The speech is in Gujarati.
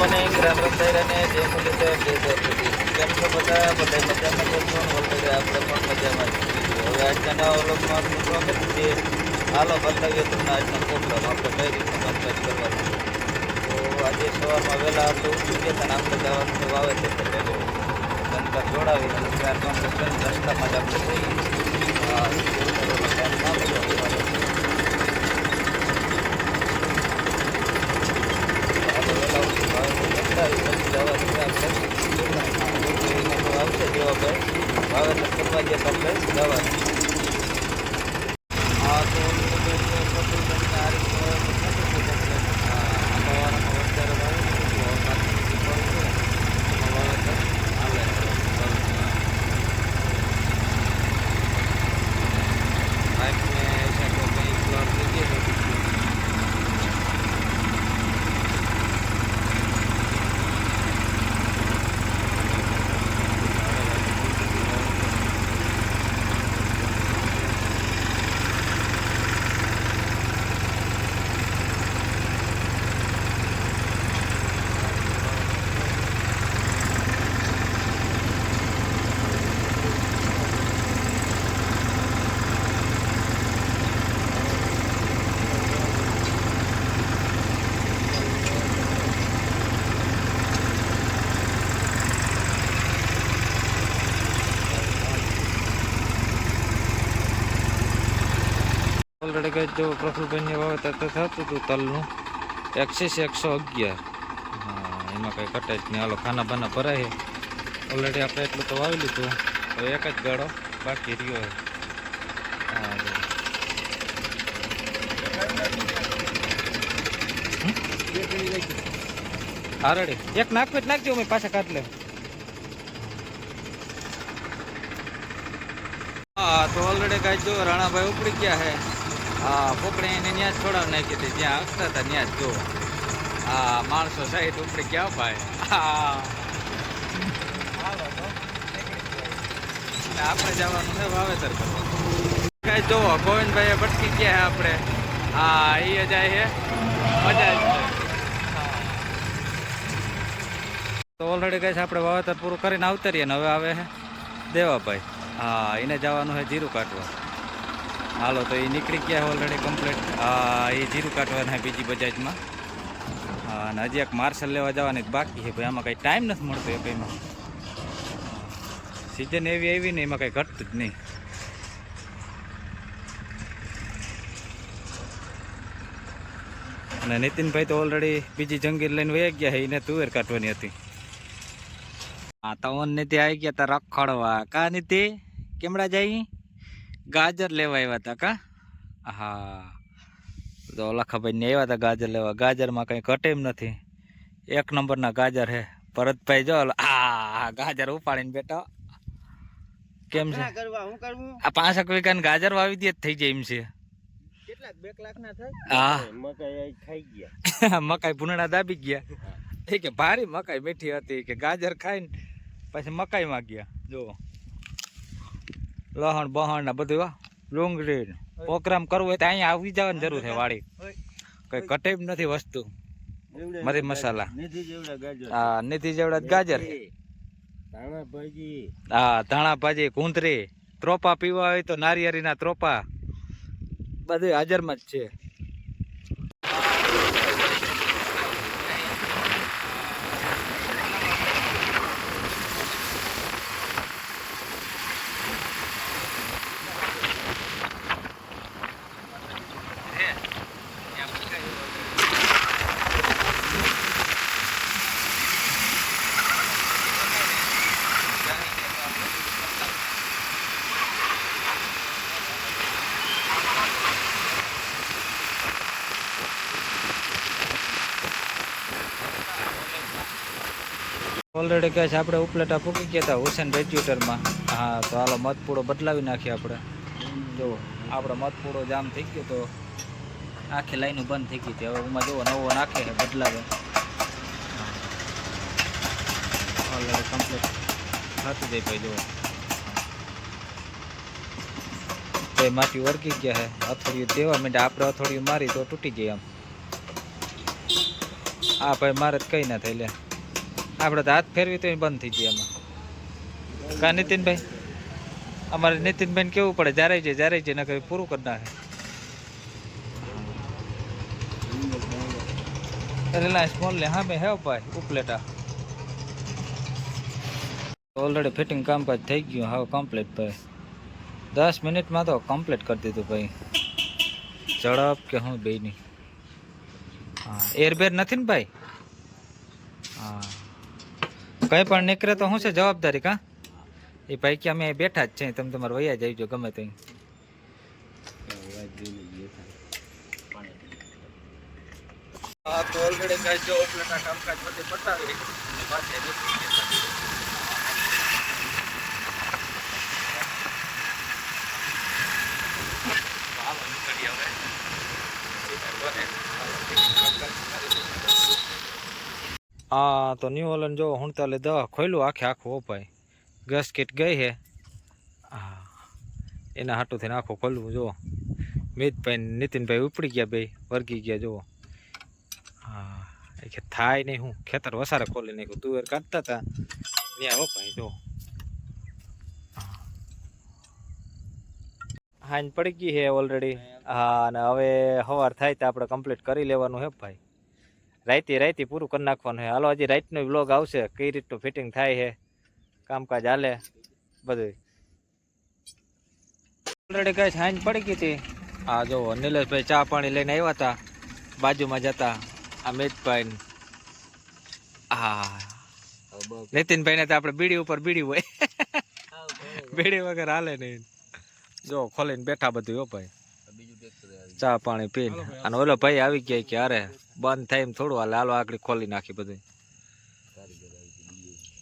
મને રામ રામ દાયરાને જે મુલી છે જે દોસ્તી કેમ છો બધા મજામાં જશો ને ઓલરેડી આપણે પણ મજામાં છીએ. હવે આજના વ્લોગમાં આપનું સ્વાગત છે. હાલો બતાવીએ તમને આજનો પ્રોગ્રામ આપણે કઈ રીતનું કામકાજ કરવાનું. તો આજે સવારમાં વહેલા આપણે ઉઠી ગયા હતા ને આપણે જવાનું છે વાવેતર પહેલું કંકા જોડાવી અને ચાર કમ્પ્લીટ કરીને રસ્તામાં જ આપણે જઈએ. ટાઈમ ના મળ્યો આવશે દેવાભાઈ વાવેતર કરવા ગયા આપણે દવા. હા તો ઓલરેડી કઈ જો પ્રફુલભાઈની વાવેતર તો થતું હતું તલનું 111. હા એમાં કંઈ ઘટે જ નહીં. હાલો ખાના બાના ભરાય. ઓલરેડી આપણે એટલું તો વાવી લીધું. હવે એક જ ગાળો બાકી રહ્યો. હા રેડી એક નાખવી જ નાખજો મેં પાછા કાઢ લે. હા તો ઓલરેડી કાંઈ જો રાણાભાઈ ઉપડી ગયા છે. હા પોકડી એને ત્યાં જ છોડાવી નાખી હતી જ્યાં આવતા હતા ત્યાં જ જો. હા માણસો સાઈડ ઉપડી ગયા ભાઈ. હા આપણે જવાનું છે વાવેતર કરવાનું. કાંઈ જોવો ગોવિંદભાઈ ભટકી ગયા છે આપણે. હા એ જાય છે મજા જ. તો ઓલરેડી કાંઈ આપણે વાવેતર પૂરું કરીને આવતા રહીએ ને હવે આવે છે દેવાભાઈ. હા એને જવાનું છે જીરું કાઢવા. હાલો તો એ નીકળી ગયા ઓલરેડી કમ્પ્લીટ. હા એ જીરું કાઢવાના છે બીજી બજાજમાં. હા અને હજી એક માર્શલ લેવા જવાની બાકી છે ભાઈ. આમાં કંઈ ટાઈમ નથી મળતો એ કંઈમાં. સિઝન એવી આવી ને એમાં કંઈ ઘટતું જ નહીં. અને નીતિનભાઈ તો ઓલરેડી બીજી જંગીર લઈને વહી ગયા છે. એને તુવેર કાઢવાની હતી. હા તવન નીતિ આવી ગયા તા રખડવા. કા નીતિ કેમડા જાય? ગાજર લેવા આવ્યા હતા કા? હા તો લખાભાઈ ને આવ્યા હતા ગાજર લેવા. ગાજરમાં કંઈ ઘટે એમ નથી. એક નંબરના ગાજર હે. ભરતભાઈ જો આ ગાજર ઉપાડીને બેઠા. કેમ છે આ 5 વીઘાની ગાજર વાવી દે થઈ જાય એમ છે. હા મકાઈ ભૂંડા દાબી ગયા. એ કે ભારી મકાઈ મીઠી હતી કે ગાજર ખાઈને પછી મકાઈમાં ગયા. જો લહણ બહણ ને બધું ડુંગળી પ્રોગ્રામ કરવો હોય તો અહીંયા આવી જવાની જરૂર છે વાડી. કઈ ઘટે એમ નથી વસ્તુ. મરી મસાલા હા નિધિ જેવડા ગાજર. હા ધાણા ભાજી કુંતરી ત્રોપા પીવા હોય તો નારિયેળીના ત્રોપા બધું હાજરમાં જ છે. ઓલરેડી કહે છે આપણે ઉપલેટા ફૂકી ગયા હતા હુસેન રેગ્યુટરમાં. હા તો હાલો મતપૂડો બદલાવી નાખીએ આપણે. જો આપણે મતપૂડો જામ થઈ ગયો તો આખી લાઈનો બંધ થઈ ગઈ હતી. હવે એમાં જુઓ નવો નાખે છે બદલાવે. ઓલરેડી કમ્પ્લીટ થતું જાય ભાઈ. જુઓ એ માટી વળગી ગયા છે. અથોડિયું દેવા માંડે આપણે અથોડિયું મારી તો તૂટી જાય આમ. હા ભાઈ મારે તો કઈ ના થાય લે, આપણે તો હાથ ફેરવી તો બંધ થઈ જાય એમાં. કા નીતિનભાઈ, અમારે નીતિનભાઈ કેવું પડે જ્યારે છે નકર પૂરું કરી નાખે. રિલાયન્સ મોલ ને હા ભાઈ હેવ ભાઈ ઉપલેટા ઓલરેડી ફિટિંગ કામકાજ થઈ ગયું હાવ કમ્પ્લીટ ભાઈ. 10 મિનિટમાં તો કમ્પ્લીટ કરી દીધું ભાઈ. ઝડપ કે હું બે ની. હા એરબેર નથી ને ભાઈ. હા કઈ પણ નીકળે તો શું છે જવાબદારી કા એ ભાઈ કે અમે બેઠા જ છે, તમે તમારે વૈયા જ આવજો ગમે તે. હા તો ઓલરેડી ગાઈસ જો ઉપલેટા કામકાજ બધે પતાવી પાછે હા તો ન્યુ ઓલન જો હું તાલે દવા ખોલ્યું આખું ઓ ભાઈ. ગેસ કીટ ગઈ હે. હા એના હાટું થઈને આખું ખોલવું જો. મિતભાઈ નીતિનભાઈ ઉપડી ગયા બે વર્ગી ગયા જો. હા એ થાય નહીં હું ખેતર વસારે ખોલી નાખ્યું તુવેર કાઢતા હતા ત્યાં હો ભાઈ જો. હાંજ પડી ગઈ હે ઓલરેડી. હા અને હવે સવાર થાય તો આપણે કમ્પ્લીટ કરી લેવાનું હે ભાઈ. રાઈતી પૂરું કરી નાખવાનું હે. હાલો હજી રાઈટનો વ્લોગ આવશે કઈ રીતનું ફિટિંગ થાય છે કામકાજ હાલે બધું. ઓલરેડી કઈ સાંજ પડી ગઈ હતી. હા જો નિલેશભાઈ ચા પાણી લઈને આવ્યા હતા બાજુમાં જતા અમિતભાઈ. હા નીતિનભાઈ ને તો આપણે બીડી ઉપર બીડી હોય બીડી વગર હાલે નહીં. જો ખોલીને બેઠા બધું હો ભાઈ ચા પાણી પીને. અને ઓલો ભાઈ આવી ગયા કે અરે બંધ થાય એમ થોડું હાલે, હાલો આગળ ખોલી નાખી બધું.